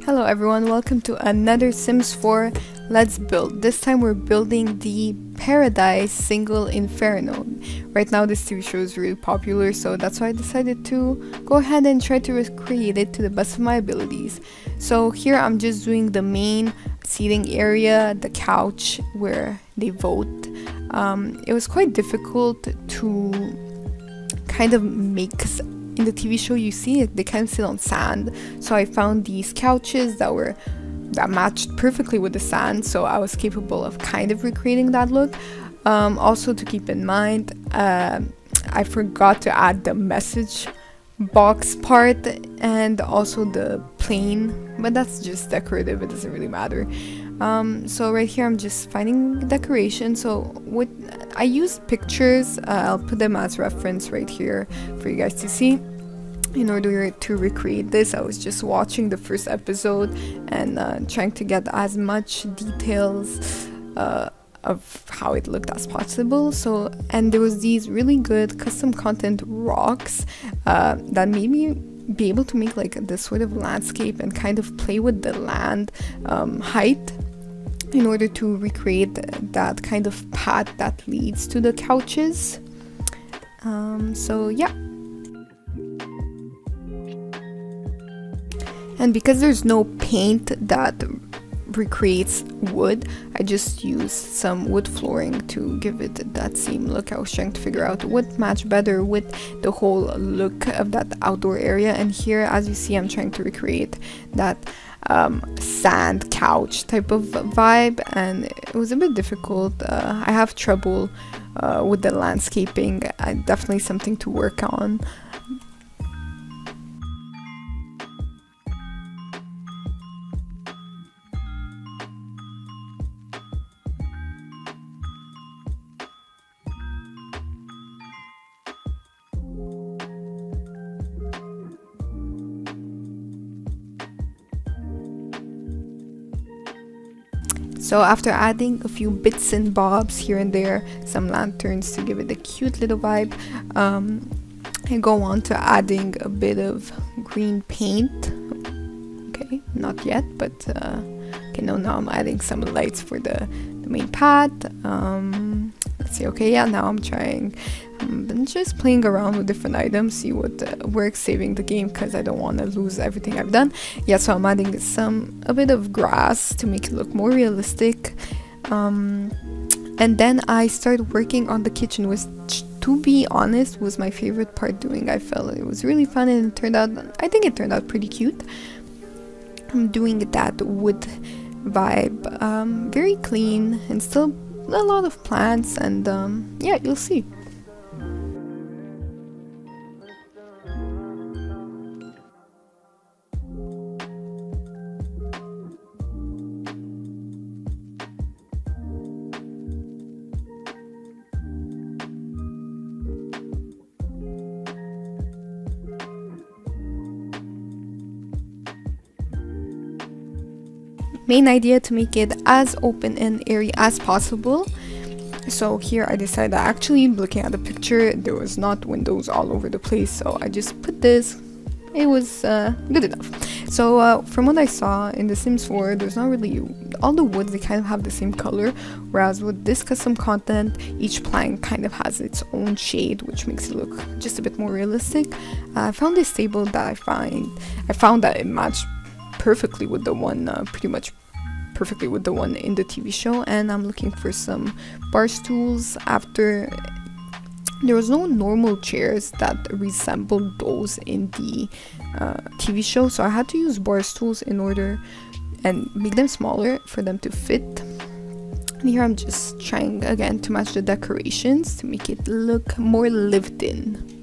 Hello everyone, welcome to another Sims 4 Let's Build. This time we're building the Paradise single Inferno. Right now this TV show is really popular, so that's why I decided to go ahead and try to recreate it to the best of my abilities. So here I'm just doing the main seating area, the couch where they vote. It was quite difficult to kind of make, cause in the TV show you see it, they kind of sit on sand, so I found these couches that matched perfectly with the sand, so I was capable of kind of recreating that look. Also to keep in mind, I forgot to add the message box part and also the plane, but that's just decorative, it doesn't really matter. So right here I'm just finding decoration. So what I used pictures, I'll put them as reference right here for you guys to see. In order to recreate this, I was just watching the first episode and trying to get as much details of how it looked as possible. So, and there was these really good custom content rocks that made me be able to make like this sort of landscape and kind of play with the land height in order to recreate that kind of path that leads to the couches. So yeah. And because there's no paint that recreates wood, I just used some wood flooring to give it that same look. I was trying to figure out what matched better with the whole look of that outdoor area. And here, as you see, I'm trying to recreate that sand couch type of vibe, and it was a bit difficult. I have trouble with the landscaping. Definitely something to work on. So after adding a few bits and bobs here and there, some lanterns to give it a cute little vibe, I go on to adding a bit of green paint. Okay, not yet, but okay, no, now I'm adding some lights for the main path. Let's see, okay, yeah, now I'm trying. I'm just playing around with different items, see what works, saving the game because I don't want to lose everything I've done. Yeah, so I'm adding a bit of grass to make it look more realistic. And then I started working on the kitchen, which, to be honest, was my favorite part doing. I felt it was really fun and I think it turned out pretty cute. I'm doing that wood vibe, very clean and still a lot of plants, and yeah, you'll see. Main idea to make it as open and airy as possible. So here I decided that actually, looking at the picture, there was not windows all over the place, so I just put this. It was good enough. So from what I saw in The Sims 4, there's not really, all the woods, they kind of have the same color, whereas with this custom content, each plank kind of has its own shade, which makes it look just a bit more realistic. I found this table that I found that it matched perfectly with the one, pretty much perfectly with the one in the TV show, and I'm looking for some bar stools. After, there was no normal chairs that resembled those in the TV show, so I had to use bar stools in order and make them smaller for them to fit. And here I'm just trying again to match the decorations to make it look more lived in.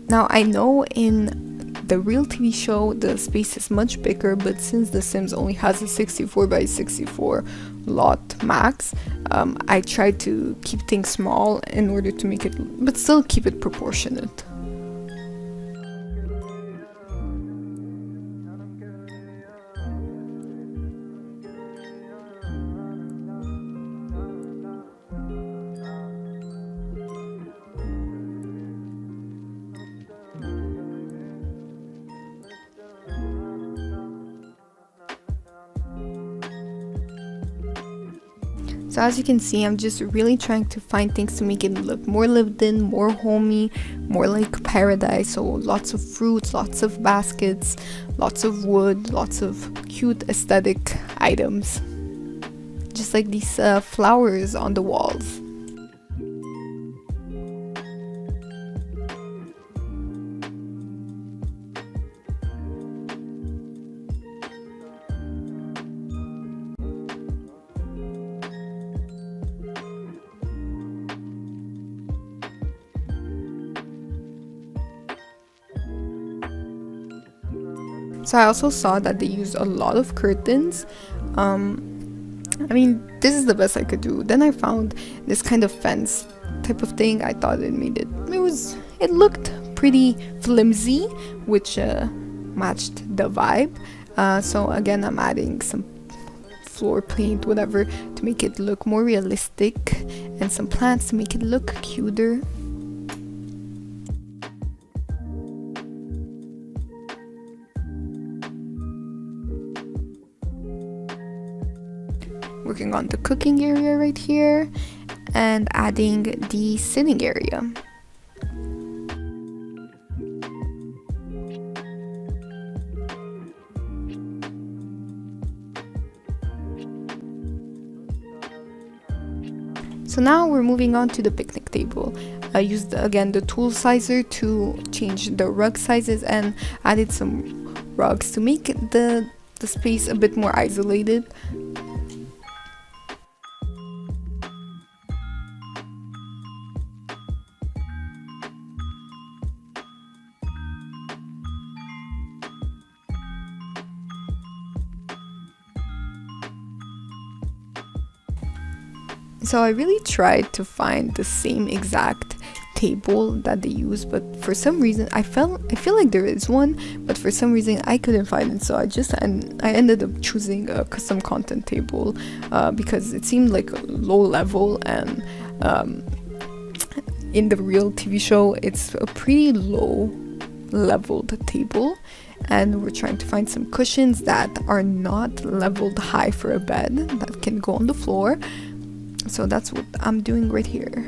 Now I know in the real TV show, the space is much bigger, but since The Sims only has a 64 by 64 lot max, I tried to keep things small in order to make it, but still keep it proportionate. So as you can see, I'm just really trying to find things to make it look more lived in, more homey, more like paradise. So lots of fruits, lots of baskets, lots of wood, lots of cute aesthetic items. Just like these flowers on the walls. So I also saw that they used a lot of curtains. I mean, this is the best I could do. Then I found this kind of fence type of thing. I thought it looked pretty flimsy, which matched the vibe. So again, I'm adding some floor paint, whatever, to make it look more realistic, and some plants to make it look cuter. Working on the cooking area right here and adding the sitting area. So now we're moving on to the picnic table. I used again the tool sizer to change the rug sizes and added some rugs to make the space a bit more isolated. So I really tried to find the same exact table that they use, but for some reason I feel like there is one, but for some reason I couldn't find it. So I ended up choosing a custom content table because it seemed like low level, and in the real TV show it's a pretty low leveled table, and we're trying to find some cushions that are not leveled high for a bed that can go on the floor. So that's what I'm doing right here.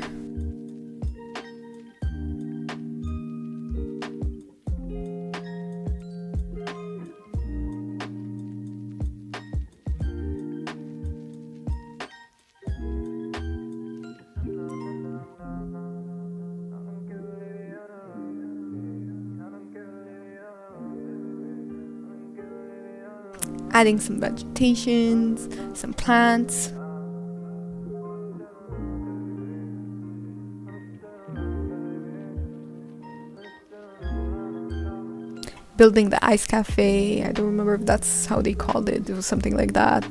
Adding some vegetations, some plants. Building the ice cafe. I don't remember if that's how they called it. It was something like that.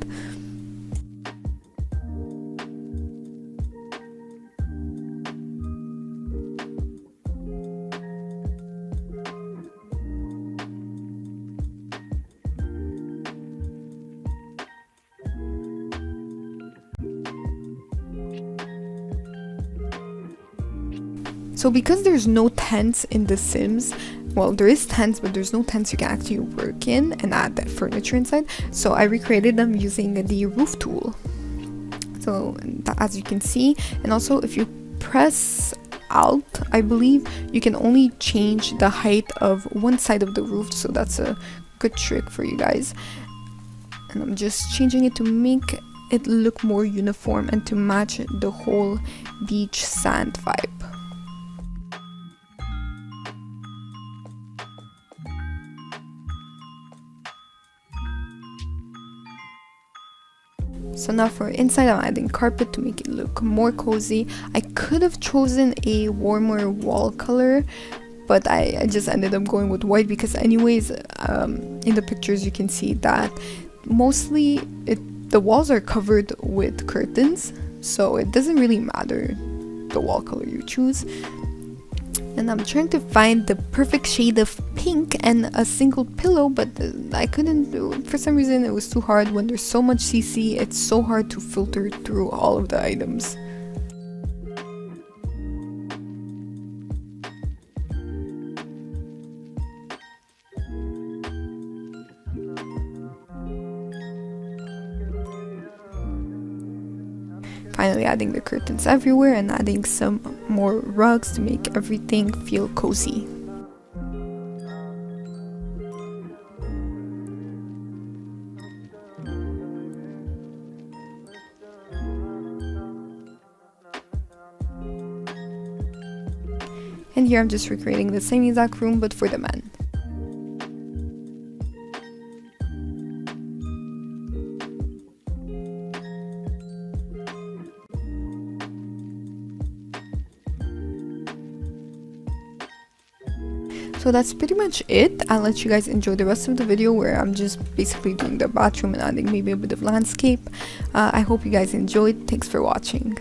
So because there's no tents in The Sims, well, there is tents, but there's no tents you can actually work in and add that furniture inside. So I recreated them using the roof tool. So as you can see, and also if you press Alt, I believe, you can only change the height of one side of the roof. So that's a good trick for you guys. And I'm just changing it to make it look more uniform and to match the whole beach sand vibe. So now for inside, I'm adding carpet to make it look more cozy. I could have chosen a warmer wall color, but I just ended up going with white because anyways, in the pictures you can see that mostly the walls are covered with curtains, so it doesn't really matter the wall color you choose. And I'm trying to find the perfect shade of pink and a single pillow, but I couldn't do it. For some reason it was too hard. When there's so much CC, it's so hard to filter through all of the items. Finally adding the curtains everywhere and adding some more rugs to make everything feel cozy. And here I'm just recreating the same exact room but for the men. So that's pretty much it. I'll let you guys enjoy the rest of the video where I'm just basically doing the bathroom and adding maybe a bit of landscape. I hope you guys enjoyed. Thanks for watching.